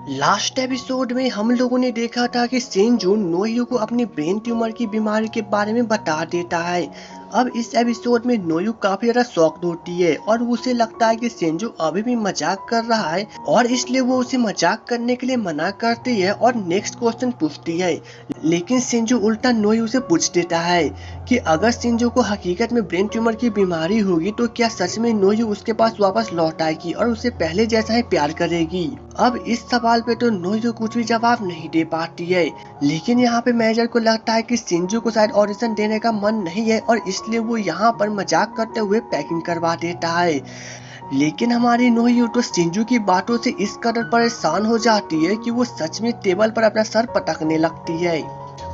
Last episode में हम लोगों ने देखा था कि सेंजू नोयू को अपनी ब्रेन ट्यूमर की बीमारी के बारे में बता देता है। अब इस एपिसोड में नोयू काफी ज्यादा शॉक्ड होती है और उसे लगता है कि सेंजू अभी भी मजाक कर रहा है और इसलिए वो उसे मजाक करने के लिए मना करती है और नेक्स्ट क्वेश्चन पूछती है। लेकिन सेंजू उल्टा नोयू से पूछ देता है कि अगर सेंजू को हकीकत में ब्रेन ट्यूमर की बीमारी होगी तो क्या सच में नोयू उसके पास वापस लौट आएगी और उसे पहले जैसा ही प्यार करेगी। अब इस सवाल पे तो नोयू कुछ भी जवाब नहीं दे पाती है। लेकिन यहाँ पे मैनेजर को लगता है कि सेंजू को शायद ऑडिशन देने का मन नहीं है और इसलिए वो यहाँ पर मजाक करते हुए पैकिंग करवा देता है। लेकिन हमारी नोयू तो सेंजू की बातों से इस कदर परेशान हो जाती है कि वो सच में टेबल पर अपना सर पटकने लगती है।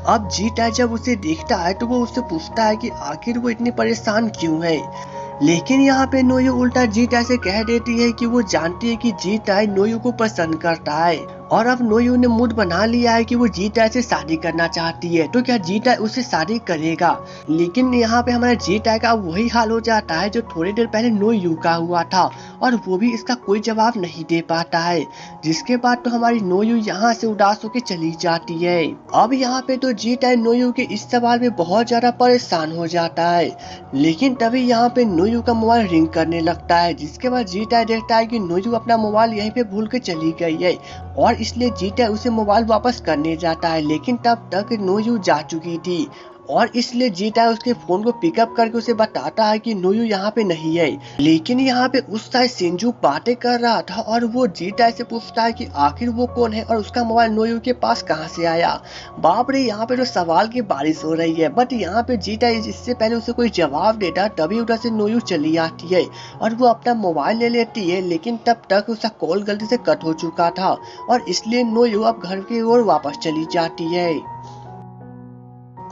अब जीटा जब उसे देखता है तो वो उससे पूछता है कि आखिर वो इतनी परेशान क्यों है। लेकिन यहाँ पे नोयू उल्टा जीटा से कह देती है कि वो जानती है कि जीटा नोयू को पसंद करता है और अब नोयू ने मूड बना लिया है कि वो जीटा से शादी करना चाहती है। तो क्या जीटा उससे शादी करेगा। लेकिन यहाँ पे हमारा जीटा का वही हाल हो जाता है जो थोड़ी देर पहले नोयू का हुआ था और वो भी इसका कोई जवाब नहीं दे पाता है। जिसके बाद तो हमारी नोयू यहाँ से उदास होकर चली जाती है। अब यहाँ पे तो जीटा नोयू के इस सवाल में बहुत ज्यादा परेशान हो जाता है। लेकिन तभी यहाँ पे नोयू का मोबाइल रिंग करने लगता है। जिसके बाद जीटा देखता है कि नोयू अपना मोबाइल यहीं पे भूल के चली गई है और इसलिए जीटा उसे मोबाइल वापस करने जाता है। लेकिन तब तक नोयू जा चुकी थी और इसलिए जीटा उसके फोन को पिकअप करके उसे बताता है कि नोयू यहाँ पे नहीं है। लेकिन यहाँ पे उस साइड सेंजू बातें कर रहा था और वो जीटा से पूछता है कि आखिर वो कौन है और उसका मोबाइल नोयू के पास कहाँ से आया। बाप रे, यहाँ पे तो सवाल की बारिश हो रही है। बट यहाँ पे जीटा इससे पहले उसे कोई जवाब देता तभी उधर से नोयू चली आती है और वो अपना मोबाइल ले लेती है। लेकिन तब तक उसका कॉल गलती से कट हो चुका था और इसलिए नोयू अब घर की ओर वापस चली जाती है।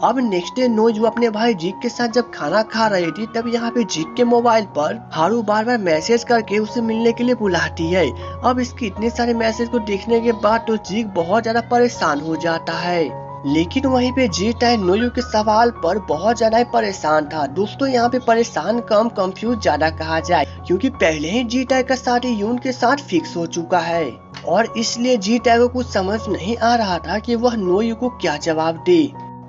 अब नेक्स्ट डे नोयू अपने भाई जीक के साथ जब खाना खा रही थी तब यहाँ पे जीक के मोबाइल पर हारू बार बार मैसेज करके उसे मिलने के लिए बुलाती है। अब इसके इतने सारे मैसेज को देखने के बाद तो जीक बहुत ज्यादा परेशान हो जाता है। लेकिन वहीं पे जीटा नोयू के सवाल पर बहुत ज्यादा परेशान था। दोस्तों यहाँ पे परेशान कम कंफ्यूज ज्यादा कहा जाए क्योंकि पहले ही जीटा का शादी यून के साथ फिक्स हो चुका है और इसलिए जीटा को कुछ समझ नहीं आ रहा था कि वह नोयू को क्या जवाब दे।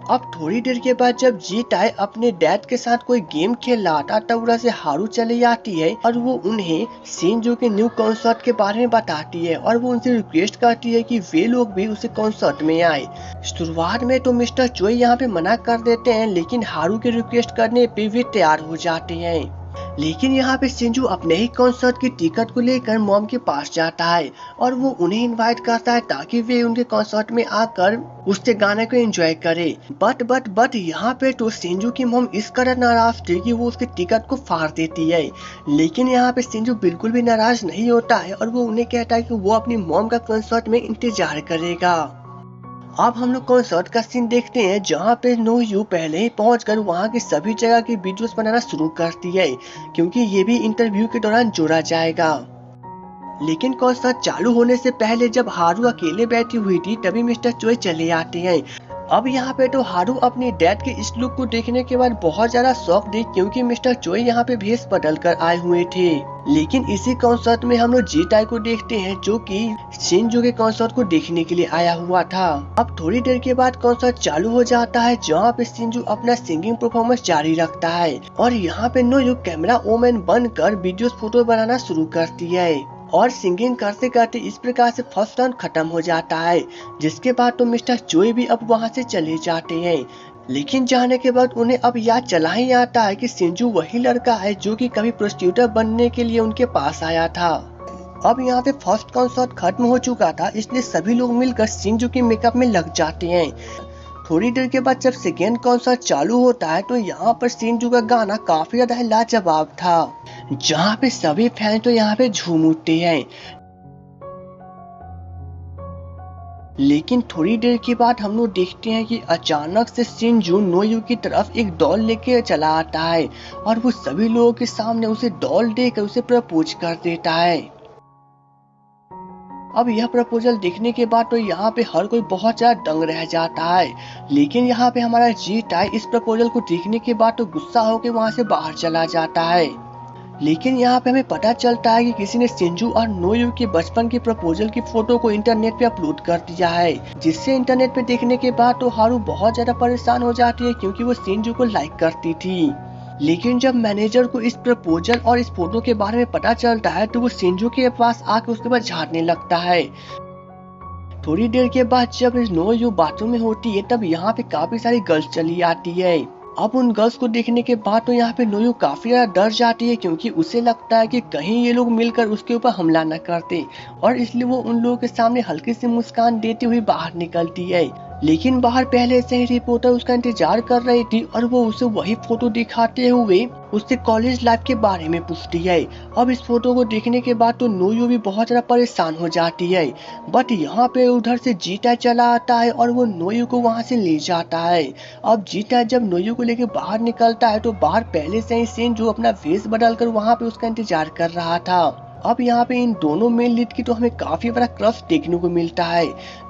अब थोड़ी देर के बाद जब जीटा अपने डैड के साथ कोई गेम खेल रहा था तब उधर से हारू चली आती है और वो उन्हें सेंजू के न्यू कॉन्सर्ट के बारे में बताती है और वो उनसे रिक्वेस्ट करती है कि वे लोग भी उसे कॉन्सर्ट में आए। शुरुआत में तो मिस्टर चोई यहाँ पे मना कर देते हैं लेकिन हारू के रिक्वेस्ट करने पे वे तैयार हो जाते हैं। लेकिन यहाँ पे सेंजू अपने ही कॉन्सर्ट की टिकट को लेकर मॉम के पास जाता है और वो उन्हें इनवाइट करता है ताकि वे उनके कॉन्सर्ट में आकर उसके गाने को एंजॉय करे। बट यहाँ पे तो सेंजू की मॉम इस कदर नाराज थी कि वो उसके टिकट को फाड़ देती है। लेकिन यहाँ पे सेंजू बिल्कुल भी नाराज नहीं होता है और वो उन्हें कहता है कि वो अपनी मॉम का कॉन्सर्ट में इंतजार करेगा। अब हम लोग कॉन्सर्ट का सीन देखते हैं जहाँ पे नोयू पहले ही पहुंचकर वहाँ की सभी जगह की वीडियोस बनाना शुरू करती है क्योंकि ये भी इंटरव्यू के दौरान जोड़ा जाएगा। लेकिन कॉन्सर्ट चालू होने से पहले जब हारू अकेले बैठी हुई थी तभी मिस्टर चोई चले आते हैं। अब यहाँ पे तो हारू अपने डैड के इस लुक को देखने के बाद बहुत ज्यादा शौक थी क्योंकि मिस्टर चोई यहाँ पे भेष बदल कर आए हुए थे। लेकिन इसी कॉन्सर्ट में हम लोग जीटा को देखते हैं जो कि सेंजू के कॉन्सर्ट को देखने के लिए आया हुआ था। अब थोड़ी देर के बाद कॉन्सर्ट चालू हो जाता है जहाँ पे सेंजू अपना सिंगिंग परफॉर्मेंस जारी रखता है और यहाँ पे नोयू कैमरा वोमैन बनकर वीडियोस फोटो बनाना शुरू करती है और सिंगिंग करते करते इस प्रकार से फर्स्ट राउंड खत्म हो जाता है। जिसके बाद तो मिस्टर चोई भी अब वहां से चले जाते हैं। लेकिन जाने के बाद उन्हें अब याद चला ही आता है कि सेंजू वही लड़का है जो कि कभी प्रोस्टिट्यूटर बनने के लिए उनके पास आया था। अब यहाँ पे फर्स्ट कॉन्सर्ट खत्म हो चुका था इसलिए सभी लोग मिलकर सेंजू की मेकअप में लग जाते हैं। थोड़ी देर के बाद जब सेकेंड कॉन्सर्ट चालू होता है तो यहाँ पर सेंजू का गाना काफी ज्यादा लाजवाब था जहाँ पे सभी फैन तो यहाँ पे झूम उठते हैं। लेकिन थोड़ी देर के बाद हम लोग देखते हैं कि अचानक से सेंजू नोयू की तरफ एक डॉल लेके चला आता है और वो सभी लोगों के सामने उसे डॉल देकर उसे प्रपोज कर देता है। अब यह प्रपोजल देखने के बाद तो यहाँ पे हर कोई बहुत ज्यादा दंग रह जाता है। लेकिन यहाँ पे हमारा जीटा इस प्रपोजल को देखने के बाद तो गुस्सा होकर वहाँ से बाहर चला जाता है। लेकिन यहाँ पे हमें पता चलता है कि किसी ने सिंजू और नोयू के बचपन की प्रपोजल की फोटो को इंटरनेट पे अपलोड कर दिया है, जिससे इंटरनेट पे देखने के बाद तो हारू बहुत ज्यादा परेशान हो जाती है क्योंकि वो सिंजू को लाइक करती थी। लेकिन जब मैनेजर को इस प्रपोजल और इस फोटो के बारे में पता चलता है तो वो सिंजू के पास आके उसके बाद झाड़ने लगता है। थोड़ी देर के बाद जब नोयू बाथरूम में होती है तब यहाँ पे काफी सारी गर्ल्स चली आती है। अब उन गर्ल्स को देखने के बाद तो यहाँ पे नोयू काफी ज्यादा डर जाती है क्योंकि उसे लगता है कि कहीं ये लोग मिलकर उसके ऊपर हमला न करते, और इसलिए वो उन लोगों के सामने हल्की सी मुस्कान देती हुई बाहर निकलती है। लेकिन बाहर पहले से ही रिपोर्टर उसका इंतजार कर रही थी और वो उसे वही फोटो दिखाते हुए उससे कॉलेज लाइफ के बारे में पूछती है। अब इस फोटो को देखने के बाद तो नोयू भी बहुत ज्यादा परेशान हो जाती है, बट यहाँ पे उधर से जीटा चला आता है और वो नोयू को वहाँ से ले जाता है। अब जीटा जब नोयू को लेकर बाहर निकलता है तो बाहर पहले से ही सेन जो अपना वेश बदल कर वहाँ पे उसका इंतजार कर रहा था। अब यहाँ पे इन दोनों मेन लीड की तो हमें काफी बड़ा क्रश देखने को मिलता है,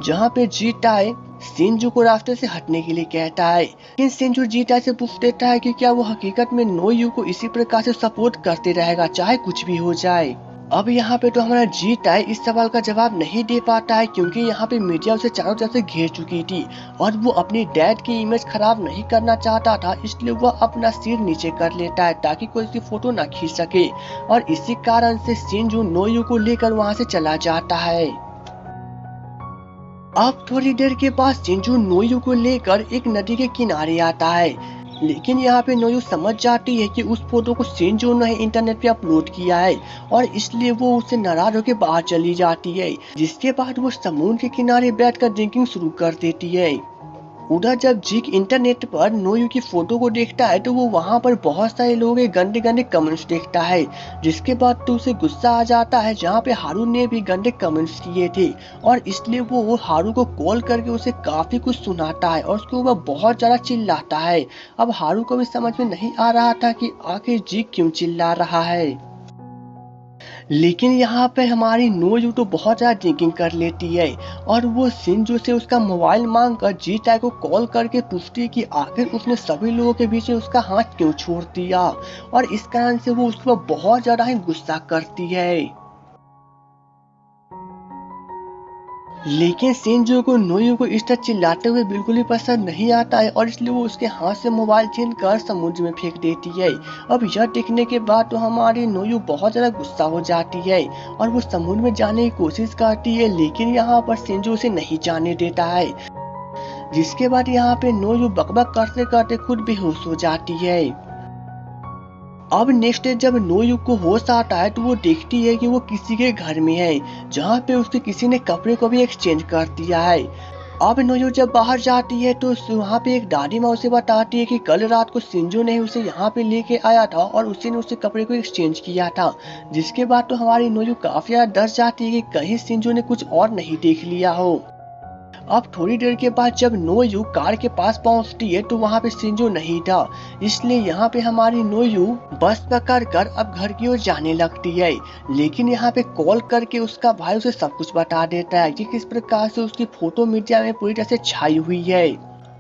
जहाँ पे जीटा है सिंजू को रास्ते से हटने के लिए कहता है। लेकिन सिंजू जीटा से पूछ देता है कि क्या वो हकीकत में नोयू को इसी प्रकार से सपोर्ट करते रहेगा चाहे कुछ भी हो जाए। अब यहाँ पे तो हमारा जीटा है इस सवाल का जवाब नहीं दे पाता है क्योंकि यहाँ पे मीडिया उसे चारों तरफ से घेर चुकी थी और वो अपनी डैड की इमेज खराब नहीं करना चाहता था, इसलिए वो अपना सिर नीचे कर लेता है ताकि कोई उसकी फोटो ना खींच सके, और इसी कारण से सिंजू नोयू को लेकर वहाँ से चला जाता है। अब थोड़ी देर के बाद सिंजू नोयू को लेकर एक नदी के किनारे आता है, लेकिन यहाँ पे नोयू समझ जाती है कि उस फोटो को सिंजू ने इंटरनेट पे अपलोड किया है और इसलिए वो उससे नाराज होकर बाहर चली जाती है, जिसके बाद वो समुद्र के किनारे बैठकर ड्रिंकिंग शुरू कर देती है। उधर जब जीक इंटरनेट पर नोयू की फोटो को देखता है तो वो वहाँ पर बहुत सारे लोगों के गंदे गंदे कमेंट्स देखता है, जिसके बाद तो उसे गुस्सा आ जाता है जहाँ पे हारू ने भी गंदे कमेंट्स किए थे, और इसलिए वो हारू को कॉल करके उसे काफी कुछ सुनाता है और उसके ऊपर बहुत ज्यादा चिल्लाता है। अब हारू को भी समझ में नहीं आ रहा था कि आखिर जीक क्यों चिल्ला रहा है। लेकिन यहाँ पे हमारी नोयू तो बहुत ज्यादा ड्रिंकिंग कर लेती है और वो सिंजू से उसका मोबाइल मांगकर जीटा को कॉल करके पूछती है कि आखिर उसने सभी लोगों के बीच में उसका हाथ क्यों छोड़ दिया, और इस कारण से वो उस पर बहुत ज्यादा ही गुस्सा करती है। लेकिन सिंजू को नोयू को इस तरह चिल्लाते हुए बिल्कुल भी पसंद नहीं आता है और इसलिए वो उसके हाथ से मोबाइल छीन कर समुद्र में फेंक देती है। अब यह देखने के बाद तो हमारी नोयू बहुत ज्यादा गुस्सा हो जाती है और वो समुद्र में जाने की कोशिश करती है, लेकिन यहाँ पर सिंजू उसे नहीं जाने देता है, जिसके बाद यहाँ पे नोयू बकबक करते करते खुद बेहोश हो जाती है। अब नेक्स्ट डे जब नोयू को होश आता है तो वो देखती है कि वो किसी के घर में है, जहाँ पे उसके किसी ने कपड़े को भी एक्सचेंज कर दिया है। अब नोयू जब बाहर जाती है तो वहाँ पे एक दादी माँ उसे बताती है कि कल रात को सिंजू ने उसे यहाँ पे लेके आया था और उसी ने उससे कपड़े को एक्सचेंज किया था, जिसके बाद तो हमारी नोयू काफी ज्यादा डर जाती है कि कहीं सिंजू ने कुछ और नहीं देख लिया हो। अब थोड़ी देर के बाद जब नोयू कार के पास पहुंचती है तो वहां पे सिंजू नहीं था, इसलिए यहाँ पे हमारी नोयू बस पकड़ कर अब घर की ओर जाने लगती है। लेकिन यहाँ पे कॉल करके उसका भाई उसे सब कुछ बता देता है कि किस प्रकार से उसकी फोटो मीडिया में पूरी तरह से छाई हुई है।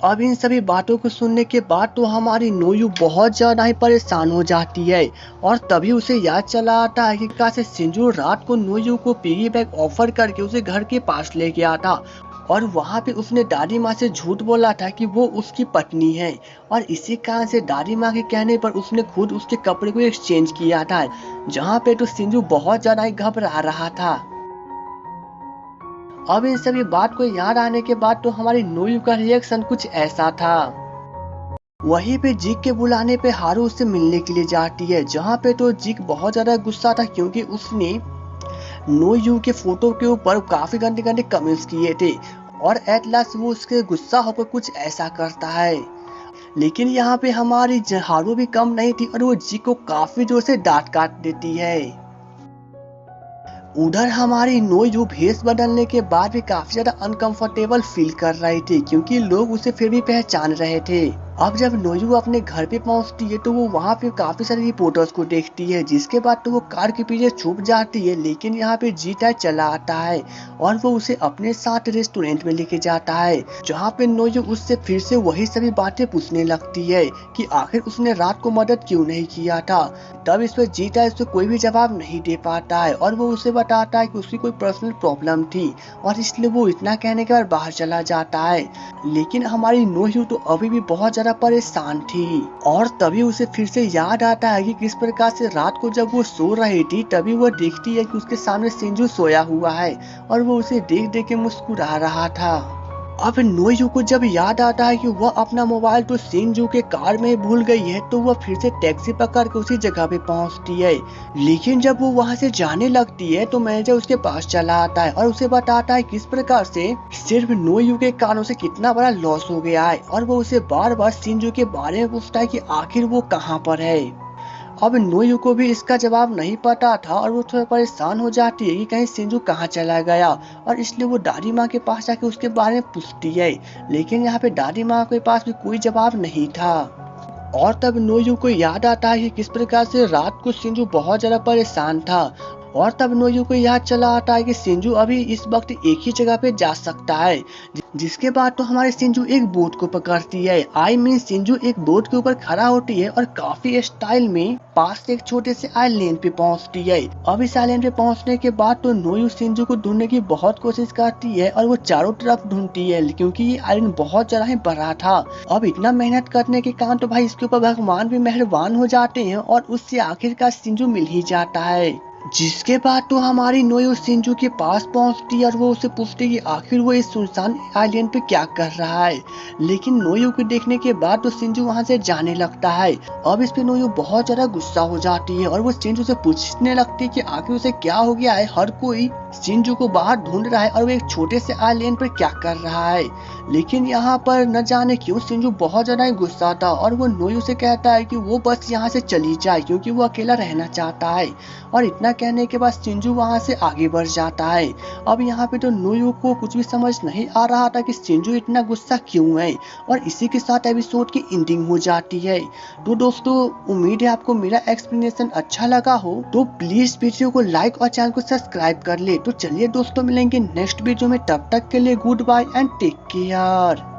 अब इन सभी बातों को सुनने के बाद तो हमारी नोयू बहुत ज्यादा ही परेशान हो जाती है और तभी उसे याद चला आता है कि कैसे सिंजू रात को नोयू को पिगी बैंक ऑफर करके उसे घर के पास ले गया था और वहाँ पे उसने दादी माँ से झूठ बोला था कि वो उसकी पत्नी है, और इसी कारण से दादी माँ के कहने पर उसने खुद उसके कपड़े को एक्सचेंज किया था, जहाँ पे तो सिंजू बहुत ज्यादा ही घबरा रहा था। अब इन सभी बात को याद आने के बाद तो हमारी नोयू का रिएक्शन कुछ ऐसा था। वहीं पे जीक के बुलाने पे हारू उससे मिलने के लिए जाती है, जहाँ पे तो जीक बहुत ज्यादा गुस्सा था क्योंकि उसने नोयू के फोटो के ऊपर काफी गंदे गंदे कमेंट्स किए थे, और एट लास्ट वो उसके गुस्सा होकर कुछ ऐसा करता है। लेकिन यहाँ पे हमारी हारू भी कम नहीं थी और वो जीक को काफी जोर से डांट काट देती है। उधर हमारी नोयू भेष बदलने के बाद भी काफी ज्यादा अनकंफर्टेबल फील कर रही थी क्योंकि लोग उसे फिर भी पहचान रहे थे। अब जब नोयू अपने घर पे पहुंचती है तो वो वहाँ पे काफी सारे रिपोर्टर्स को देखती है, जिसके बाद तो वो कार के पीछे छुप जाती है। लेकिन यहाँ पे जीटा चला आता है और वो उसे अपने साथ रेस्टोरेंट में लेके जाता है, जहाँ पे नोयू उससे फिर से वही सभी बातें पूछने लगती है कि आखिर उसने रात को मदद क्यों नहीं किया था। तब इस पर जीटा इससे कोई भी जवाब नहीं दे पाता है और वो उसे बताता है कि उसकी कोई पर्सनल प्रॉब्लम थी और इसलिए वो इतना कहने के बाद बाहर चला जाता है। लेकिन हमारी नोयू तो अभी भी बहुत ज्यादा परेशान थी और तभी उसे फिर से याद आता है कि किस प्रकार से रात को जब वो सो रही थी तभी वो देखती है कि उसके सामने सिंजू सोया हुआ है और वो उसे देख देख के मुस्कुरा रहा था। अब नोयू को जब याद आता है कि वह अपना मोबाइल तो सिंजू के कार में ही भूल गई है तो वह फिर से टैक्सी पकड़ के उसी जगह पे पहुंचती है। लेकिन जब वो वहां से जाने लगती है तो मैनेजर उसके पास चला आता है और उसे बताता है किस प्रकार से सिर्फ नोयू के कारणों से कितना बड़ा लॉस हो गया है और वो उसे बार बार सिंजू के बारे में पूछता है कि आखिर वो कहाँ पर है। अब नोयू को भी इसका जवाब नहीं पता था और वो थोड़ा परेशान हो जाती है कि कहीं सिंजू कहाँ चला गया और इसलिए वो दादी माँ के पास जाके उसके बारे में पूछती है। लेकिन यहाँ पे दादी माँ के पास भी कोई जवाब नहीं था और तब नोयू को याद आता है कि किस प्रकार से रात को सिंजू बहुत ज्यादा परेशान था और तब नोयू को याद चला आता है कि सिंजू अभी इस वक्त एक ही जगह पे जा सकता है। जिसके बाद तो हमारे सिंजू एक बोट को पकड़ती है। आई मीन सिंजू एक बोट के ऊपर खड़ा होती है और काफी स्टाइल में पास से एक छोटे से आइलैंड पे पहुंचती है। अब इस आइलैंड पे पहुंचने के बाद तो नोयू सिंजू को ढूंढने की बहुत कोशिश करती है और वो चारों तरफ ढूंढती है क्योंकि ये आइलैंड बहुत ज्यादा ही बड़ा था। अब इतना मेहनत करने के कारण तो भाई इसके ऊपर भगवान भी मेहरबान हो जाते हैं और उससे आखिरकार सिंजू मिल ही जाता है। जिसके बाद तो हमारी नोयू सिंजू के पास पहुंचती है और वो उसे पूछती है कि आखिर वो इस सुनसान आइलैंड पे क्या कर रहा है। लेकिन नोयू को देखने के बाद तो सिंजू वहां से जाने लगता है। अब इस पे नोयू बहुत ज्यादा गुस्सा हो जाती है और वो सिंजू से पूछने लगती है कि आखिर उसे क्या हो गया है, हर कोई सिंजू को बाहर ढूंढ रहा है और वो एक छोटे से आइलैंड पर क्या कर रहा है। लेकिन यहाँ पर न जाने क्यों सिंजू बहुत ज्यादा गुस्सा था और वो नोयू से कहता है कि वो बस यहाँ से चली जाए क्योंकि वो अकेला रहना चाहता है। और इतना कहने के बाद सिंजू वहां से आगे बढ़ जाता है। अब यहाँ पे तो नोयू को कुछ भी समझ नहीं आ रहा था कि सिंजू इतना गुस्सा क्यों है और इसी के साथ एपिसोड की एंडिंग हो जाती है। तो दोस्तों उम्मीद है आपको मेरा एक्सप्लेनेशन अच्छा लगा हो, तो प्लीज वीडियो को लाइक और चैनल को सब्सक्राइब कर ले। तो चलिए दोस्तों मिलेंगे नेक्स्ट वीडियो में, तब तक के लिए goodbye and take care.